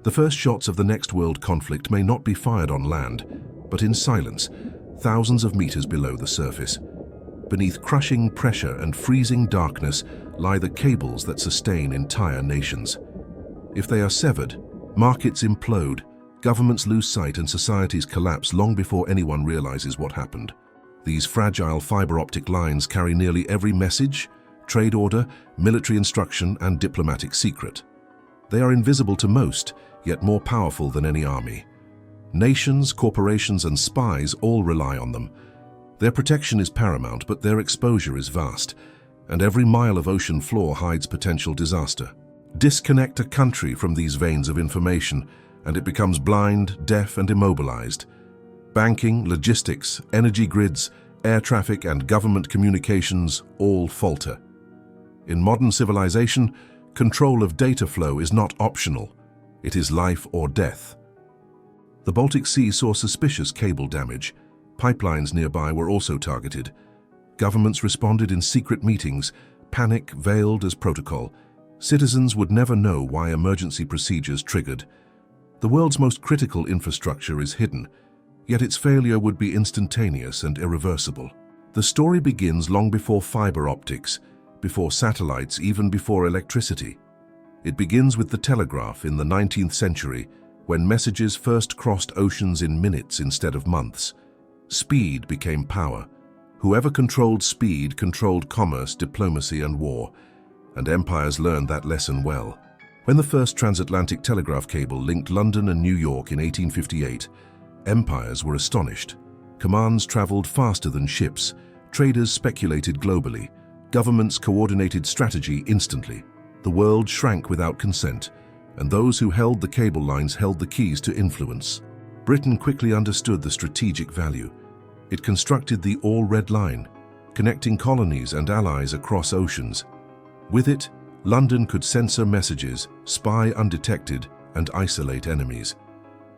The first shots of the next world conflict may not be fired on land, but in silence, thousands of meters below the surface. Beneath crushing pressure and freezing darkness lie the cables that sustain entire nations. If they are severed, markets implode, governments lose sight and societies collapse long before anyone realizes what happened. These fragile fiber optic lines carry nearly every message, trade order, military instruction, and diplomatic secret. They are invisible to most, yet more powerful than any army. Nations, corporations, and spies all rely on them. Their protection is paramount, but their exposure is vast, and every mile of ocean floor hides potential disaster. Disconnect a country from these veins of information, and it becomes blind, deaf, and immobilized. Banking, logistics, energy grids, air traffic, and government communications all falter. In modern civilization, control of data flow is not optional. It is life or death. The Baltic Sea saw suspicious cable damage. Pipelines nearby were also targeted. Governments responded in secret meetings, panic veiled as protocol. Citizens would never know why emergency procedures triggered. The world's most critical infrastructure is hidden, yet its failure would be instantaneous and irreversible. The story begins long before fiber optics, before satellites, even before electricity. It begins with the telegraph in the 19th century, when messages first crossed oceans in minutes instead of months. Speed became power. Whoever controlled speed controlled commerce, diplomacy, and war, and empires learned that lesson well. When the first transatlantic telegraph cable linked London and New York in 1858, empires were astonished. Commands traveled faster than ships, traders speculated globally, governments coordinated strategy instantly. The world shrank without consent, and those who held the cable lines held the keys to influence. Britain quickly understood the strategic value. It constructed the All-Red Line, connecting colonies and allies across oceans. With it, London could censor messages, spy undetected, and isolate enemies.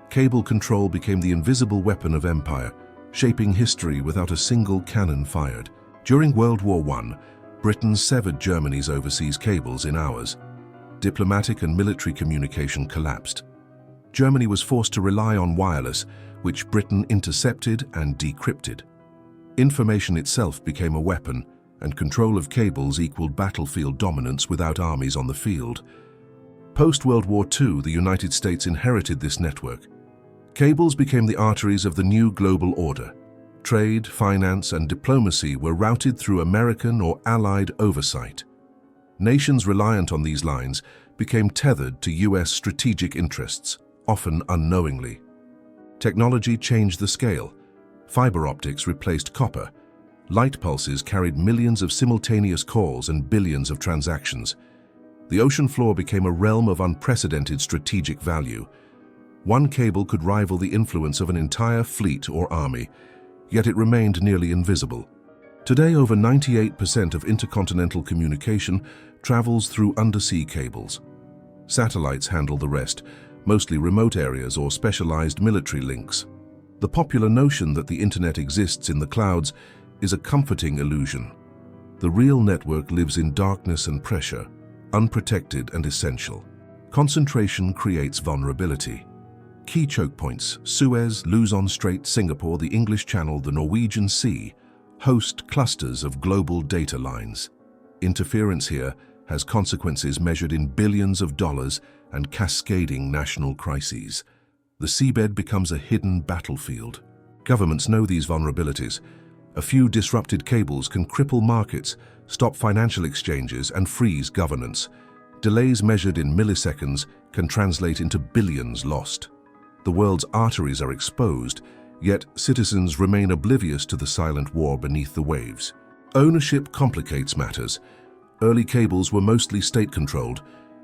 Cable control became the invisible weapon of empire, shaping history without a single cannon fired. During World War I, Britain severed Germany's overseas cables in hours. Diplomatic and military communication collapsed. Germany was forced to rely on wireless, which Britain intercepted and decrypted. Information itself became a weapon, and control of cables equaled battlefield dominance without armies on the field. Post-World War II, the United States inherited this network. Cables became the arteries of the new global order. Trade, finance, and diplomacy were routed through American or Allied oversight. Nations reliant on these lines became tethered to US strategic interests, often unknowingly. Technology changed the scale. Fiber optics replaced copper. Light pulses carried millions of simultaneous calls and billions of transactions. The ocean floor became a realm of unprecedented strategic value. One cable could rival the influence of an entire fleet or army, yet it remained nearly invisible. Today, over 98% of intercontinental communication travels through undersea cables. Satellites handle the rest, mostly remote areas or specialized military links. The popular notion that the internet exists in the clouds is a comforting illusion. The real network lives in darkness and pressure, unprotected and essential. Concentration creates vulnerability. Key choke points, Suez, Luzon Strait, Singapore, the English Channel, the Norwegian Sea, host clusters of global data lines. Interference here has consequences measured in billions of dollars and cascading national crises. The seabed becomes a hidden battlefield. Governments know these vulnerabilities. A few disrupted cables can cripple markets, stop financial exchanges, and freeze governance. Delays measured in milliseconds can translate into billions lost. The world's arteries are exposed, yet citizens remain oblivious to the silent war beneath the waves. Ownership complicates matters. Early cables were mostly state-controlled.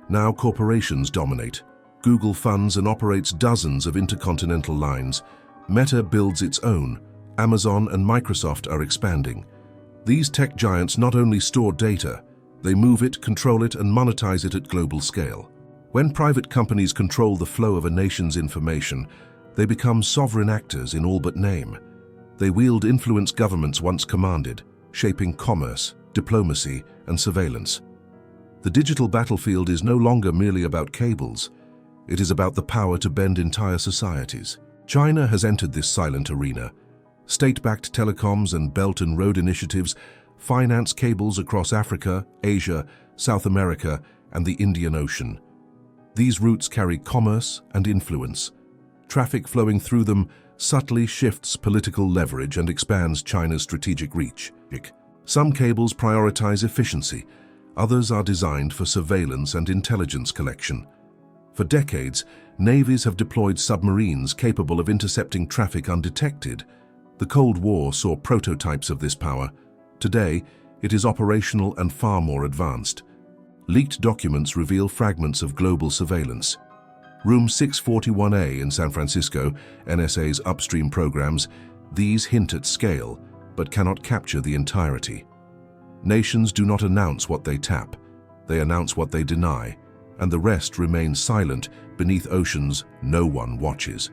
Now corporations dominate. Google funds and operates dozens of intercontinental lines. Meta builds its own. Amazon and Microsoft are expanding. These tech giants not only store data, they move it, control it, and monetize it at global scale. When private companies control the flow of a nation's information, they become sovereign actors in all but name. They wield influence governments once commanded, shaping commerce, diplomacy, and surveillance. The digital battlefield is no longer merely about cables. It is about the power to bend entire societies. China has entered this silent arena. State-backed telecoms and Belt and Road initiatives finance cables across Africa, Asia, South America, and the Indian Ocean. These routes carry commerce and influence. Traffic flowing through them subtly shifts political leverage and expands China's strategic reach. Some cables prioritize efficiency, others are designed for surveillance and intelligence collection. For decades, navies have deployed submarines capable of intercepting traffic undetected. The Cold War saw prototypes of this power. Today, it is operational and far more advanced. Leaked documents reveal fragments of global surveillance. Room 641A in San Francisco, NSA's upstream programs, these hint at scale, but cannot capture the entirety. Nations do not announce what they tap, they announce what they deny, and the rest remains silent beneath oceans no one watches.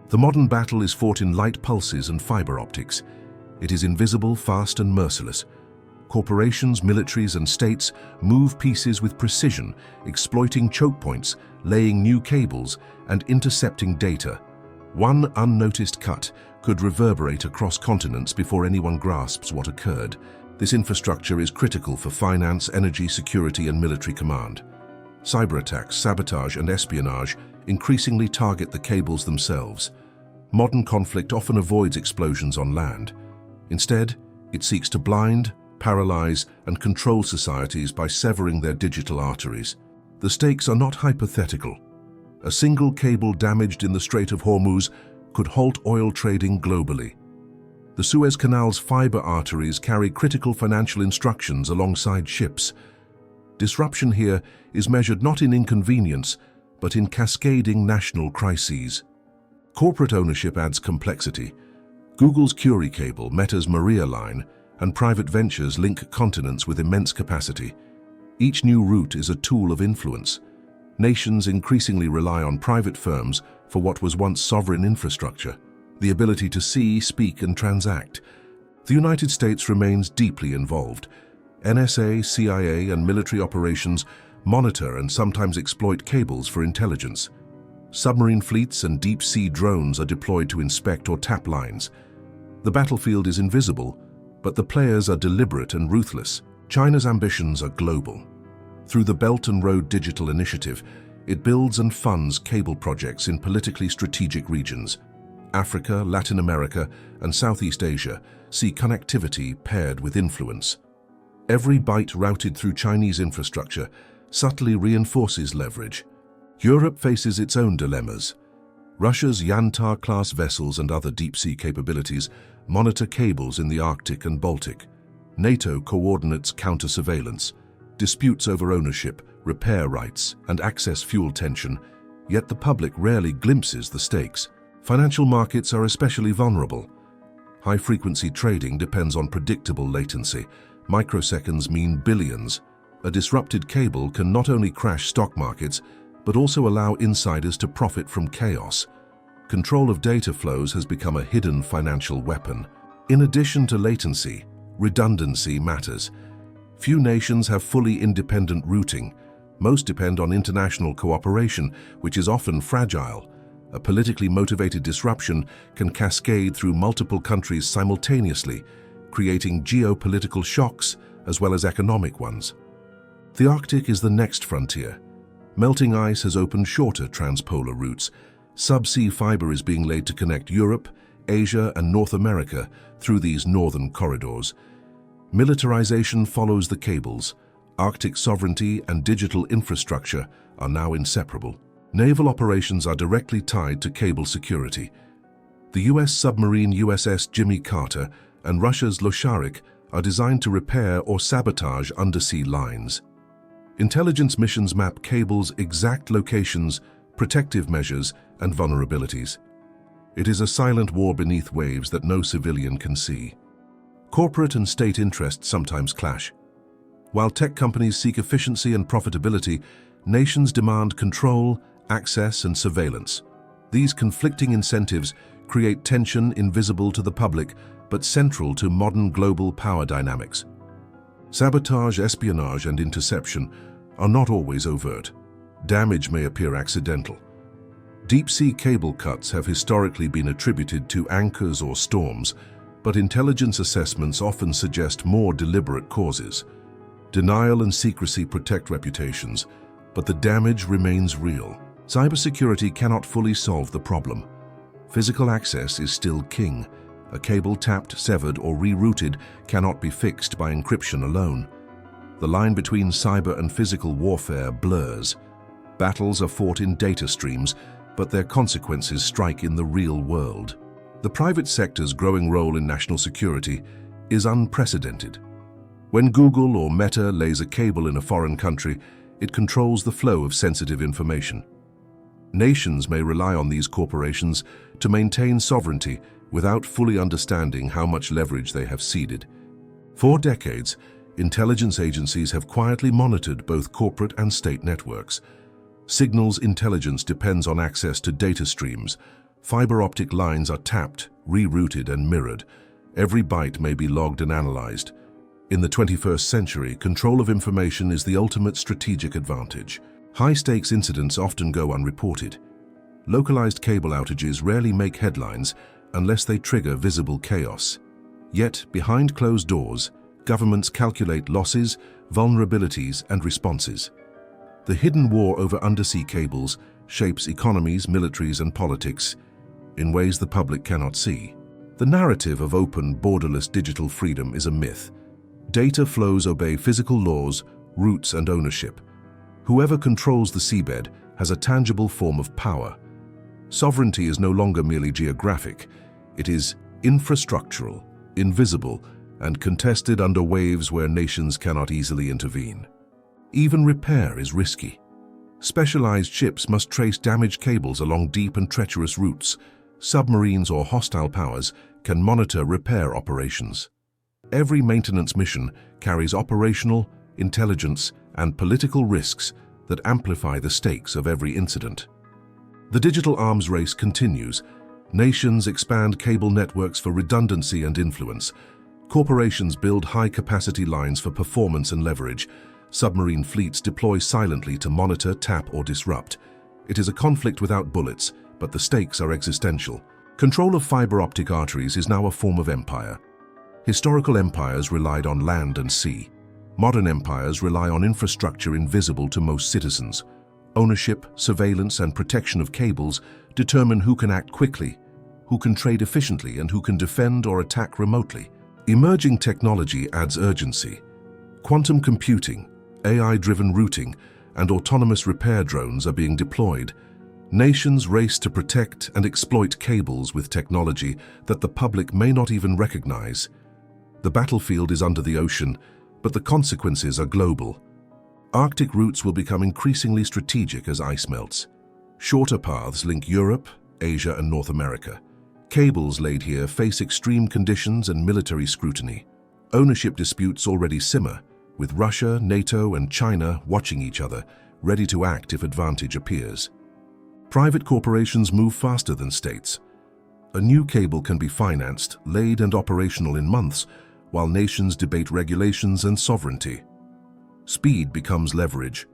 The modern battle is fought in light pulses and fiber optics. It is invisible, fast, and merciless. Corporations, militaries, and states move pieces with precision, exploiting choke points, laying new cables, and intercepting data. One unnoticed cut could reverberate across continents before anyone grasps what occurred. This infrastructure is critical for finance, energy, security, and military command. Cyber attacks, sabotage, and espionage increasingly target the cables themselves. Modern conflict often avoids explosions on land. Instead, it seeks to blind, paralyze, and control societies by severing their digital arteries. The stakes are not hypothetical. A single cable damaged in the Strait of Hormuz could halt oil trading globally. The Suez Canal's fiber arteries carry critical financial instructions alongside ships. Disruption here is measured not in inconvenience, but in cascading national crises. Corporate ownership adds complexity. Google's Curie cable, Meta's Maria line, and private ventures link continents with immense capacity. Each new route is a tool of influence. Nations increasingly rely on private firms for what was once sovereign infrastructure, the ability to see, speak, and transact. The United States remains deeply involved. NSA, CIA, and military operations monitor and sometimes exploit cables for intelligence. Submarine fleets and deep-sea drones are deployed to inspect or tap lines. The battlefield is invisible, but the players are deliberate and ruthless. China's ambitions are global. Through the Belt and Road Digital Initiative, it builds and funds cable projects in politically strategic regions. Africa, Latin America, and Southeast Asia see connectivity paired with influence. Every byte routed through Chinese infrastructure subtly reinforces leverage. Europe faces its own dilemmas. Russia's Yantar-class vessels and other deep-sea capabilities monitor cables in the Arctic and Baltic. NATO coordinates counter-surveillance, disputes over ownership, repair rights, and access fuel tension, yet the public rarely glimpses the stakes. Financial markets are especially vulnerable. High-frequency trading depends on predictable latency. Microseconds mean billions. A disrupted cable can not only crash stock markets, but also allow insiders to profit from chaos. Control of data flows has become a hidden financial weapon. In addition to latency, redundancy matters. Few nations have fully independent routing. Most depend on international cooperation, which is often fragile. A politically motivated disruption can cascade through multiple countries simultaneously, creating geopolitical shocks as well as economic ones. The Arctic is the next frontier. Melting ice has opened shorter transpolar routes. Subsea fiber is being laid to connect Europe, Asia, and North America through these northern corridors. Militarization follows the cables. Arctic sovereignty and digital infrastructure are now inseparable. Naval operations are directly tied to cable security. The U.S. submarine USS Jimmy Carter and Russia's Losharik are designed to repair or sabotage undersea lines. Intelligence missions map cables' exact locations, protective measures, and vulnerabilities. It is a silent war beneath waves that no civilian can see. Corporate and state interests sometimes clash. While tech companies seek efficiency and profitability, nations demand control, access, and surveillance. These conflicting incentives create tension invisible to the public, but central to modern global power dynamics. Sabotage, espionage, and interception are not always overt. damage may appear accidental. Deep-sea cable cuts have historically been attributed to anchors or storms, but intelligence assessments often suggest more deliberate causes. Denial and secrecy protect reputations, but the damage remains real. Cybersecurity cannot fully solve the problem. Physical access is still king. A cable tapped, severed, or rerouted cannot be fixed by encryption alone. The line between cyber and physical warfare blurs. Battles are fought in data streams, but their consequences strike in the real world. The private sector's growing role in national security is unprecedented. When Google or Meta lays a cable in a foreign country, it controls the flow of sensitive information. Nations may rely on these corporations to maintain sovereignty without fully understanding how much leverage they have ceded. For decades, intelligence agencies have quietly monitored both corporate and state networks. Signals intelligence depends on access to data streams. Fiber optic lines are tapped, rerouted, and mirrored. Every byte may be logged and analyzed. In the 21st century, control of information is the ultimate strategic advantage. High-stakes incidents often go unreported. Localized cable outages rarely make headlines unless they trigger visible chaos. Yet, behind closed doors, governments calculate losses, vulnerabilities, and responses. The hidden war over undersea cables shapes economies, militaries, and politics in ways the public cannot see. The narrative of open, borderless digital freedom is a myth. Data flows obey physical laws, routes, and ownership. Whoever controls the seabed has a tangible form of power. Sovereignty is no longer merely geographic. It is infrastructural, invisible, and contested under waves where nations cannot easily intervene. Even repair is risky. Specialized ships must trace damaged cables along deep and treacherous routes. Submarines or hostile powers can monitor repair operations. Every maintenance mission carries operational, intelligence, and political risks that amplify the stakes of every incident. The digital arms race continues. Nations expand cable networks for redundancy and influence. Corporations build high-capacity lines for performance and leverage. Submarine fleets deploy silently to monitor, tap, or disrupt. It is a conflict without bullets, but the stakes are existential. Control of fiber optic arteries is now a form of empire. Historical empires relied on land and sea. Modern empires rely on infrastructure invisible to most citizens. Ownership, surveillance, and protection of cables determine who can act quickly, who can trade efficiently, and who can defend or attack remotely. Emerging technology adds urgency. Quantum computing, AI-driven routing, and autonomous repair drones are being deployed. Nations race to protect and exploit cables with technology that the public may not even recognize. The battlefield is under the ocean, but the consequences are global. Arctic routes will become increasingly strategic as ice melts. Shorter paths link Europe, Asia, and North America. Cables laid here face extreme conditions and military scrutiny. Ownership disputes already simmer, with Russia, NATO, and China watching each other, ready to act if advantage appears. Private corporations move faster than states. A new cable can be financed, laid, and operational in months, while nations debate regulations and sovereignty. Speed becomes leverage.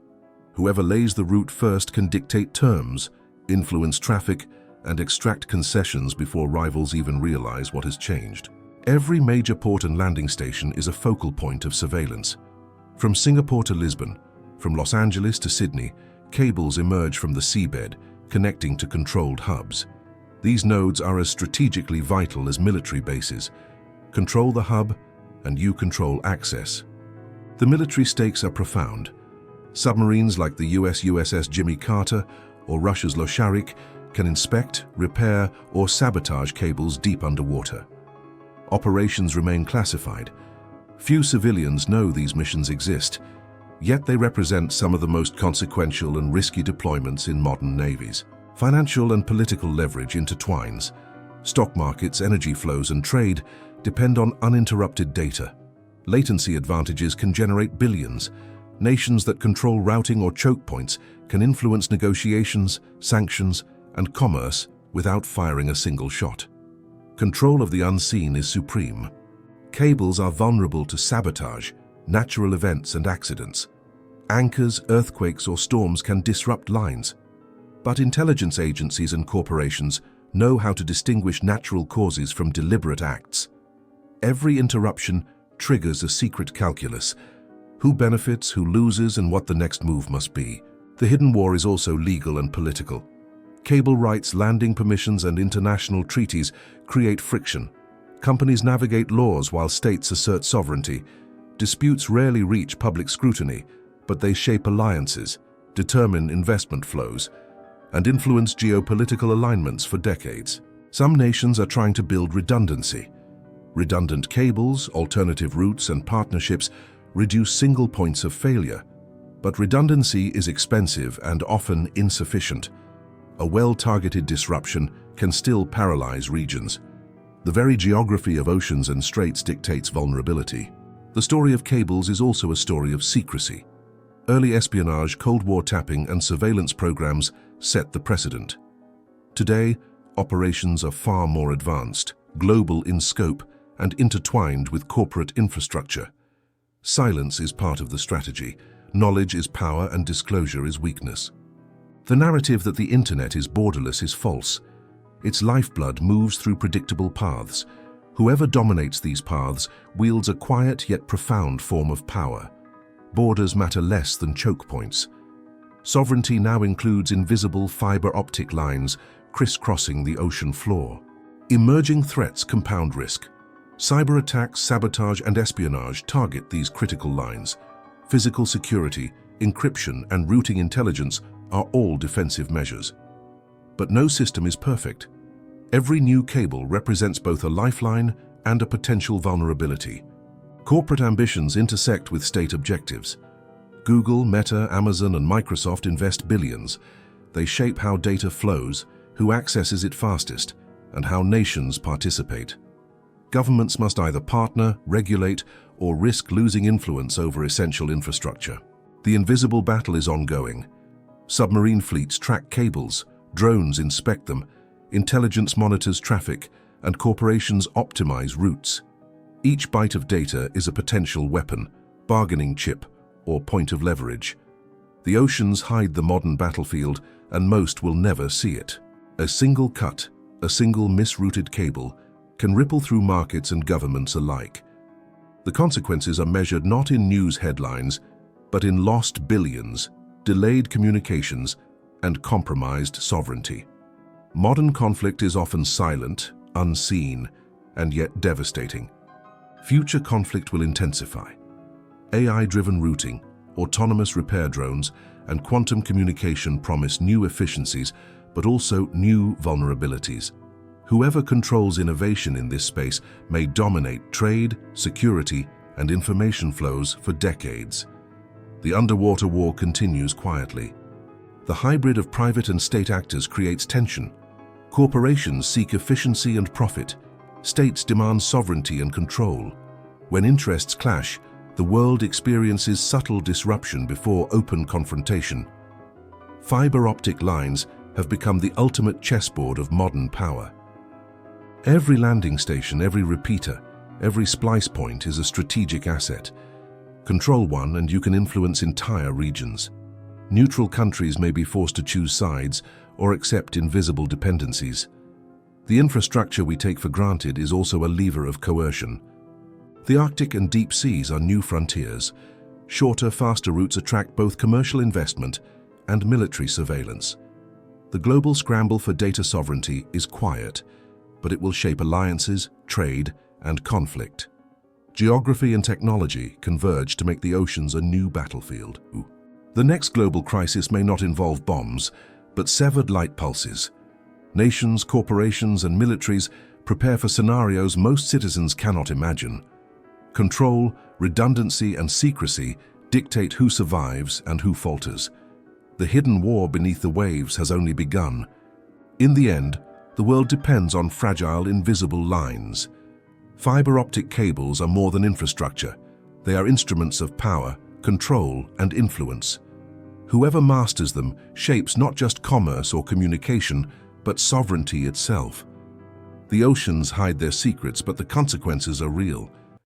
Whoever lays the route first can dictate terms, influence traffic, and extract concessions before rivals even realize what has changed. Every major port and landing station is a focal point of surveillance. From Singapore to Lisbon, from Los Angeles to Sydney, cables emerge from the seabed, connecting to controlled hubs. These nodes are as strategically vital as military bases. Control the hub, and you control access. The military stakes are profound. Submarines like the US USS Jimmy Carter or Russia's Losharik can inspect, repair, or sabotage cables deep underwater. Operations remain classified. Few civilians know these missions exist, yet they represent some of the most consequential and risky deployments in modern navies. Financial and political leverage intertwines. Stock markets, energy flows, and trade depend on uninterrupted data. Latency advantages can generate billions. Nations that control routing or choke points can influence negotiations, sanctions, and commerce without firing a single shot. Control of the unseen is supreme. Cables are vulnerable to sabotage, natural events, and accidents. Anchors, earthquakes, or storms can disrupt lines. But intelligence agencies and corporations know how to distinguish natural causes from deliberate acts. Every interruption triggers a secret calculus: who benefits, who loses, and what the next move must be. The hidden war is also legal and political. Cable rights, landing permissions, and international treaties create friction. Companies navigate laws while states assert sovereignty. Disputes rarely reach public scrutiny, but they shape alliances, determine investment flows, and influence geopolitical alignments for decades. Some nations are trying to build redundancy. Redundant cables, alternative routes, and partnerships reduce single points of failure. But redundancy is expensive and often insufficient. A well-targeted disruption can still paralyze regions. The very geography of oceans and straits dictates vulnerability. The story of cables is also a story of secrecy. Early espionage, Cold War tapping, and surveillance programs set the precedent. Today, operations are far more advanced, global in scope, and intertwined with corporate infrastructure. Silence is part of the strategy. Knowledge is power and disclosure is weakness. The narrative that the internet is borderless is false. Its lifeblood moves through predictable paths. Whoever dominates these paths wields a quiet yet profound form of power. Borders matter less than choke points. Sovereignty now includes invisible fiber optic lines crisscrossing the ocean floor. Emerging threats compound risk. Cyber attacks, sabotage, and espionage target these critical lines. Physical security, encryption, and routing intelligence are all defensive measures. But no system is perfect. Every new cable represents both a lifeline and a potential vulnerability. Corporate ambitions intersect with state objectives. Google, Meta, Amazon, and Microsoft invest billions. They shape how data flows, who accesses it fastest, and how nations participate. Governments must either partner, regulate, or risk losing influence over essential infrastructure. The invisible battle is ongoing. Submarine fleets track cables, drones inspect them, intelligence monitors traffic, and corporations optimize routes. Each byte of data is a potential weapon, bargaining chip, or point of leverage. The oceans hide the modern battlefield, and most will never see it. A single cut, a single misrouted cable, can ripple through markets and governments alike. The consequences are measured not in news headlines, but in lost billions, delayed communications, and compromised sovereignty. Modern conflict is often silent, unseen, and yet devastating. Future conflict will intensify. AI-driven routing, autonomous repair drones, and quantum communication promise new efficiencies, but also new vulnerabilities. Whoever controls innovation in this space may dominate trade, security, and information flows for decades. The underwater war continues quietly. The hybrid of private and state actors creates tension. Corporations seek efficiency and profit. States demand sovereignty and control. When interests clash, the world experiences subtle disruption before open confrontation. Fiber optic lines have become the ultimate chessboard of modern power. Every landing station, every repeater, every splice point is a strategic asset. Control one and you can influence entire regions. Neutral countries may be forced to choose sides or accept invisible dependencies. The infrastructure we take for granted is also a lever of coercion. The Arctic and deep seas are new frontiers. Shorter, faster routes attract both commercial investment and military surveillance. The global scramble for data sovereignty is quiet, but it will shape alliances, trade, and conflict. Geography and technology converge to make the oceans a new battlefield. The next global crisis may not involve bombs, but severed light pulses. Nations, corporations, and militaries prepare for scenarios most citizens cannot imagine. Control, redundancy, and secrecy dictate who survives and who falters. The hidden war beneath the waves has only begun. In the end, the world depends on fragile, invisible lines. Fiber optic cables are more than infrastructure. They are instruments of power, control, and influence. Whoever masters them shapes not just commerce or communication, but sovereignty itself. The oceans hide their secrets, but the consequences are real.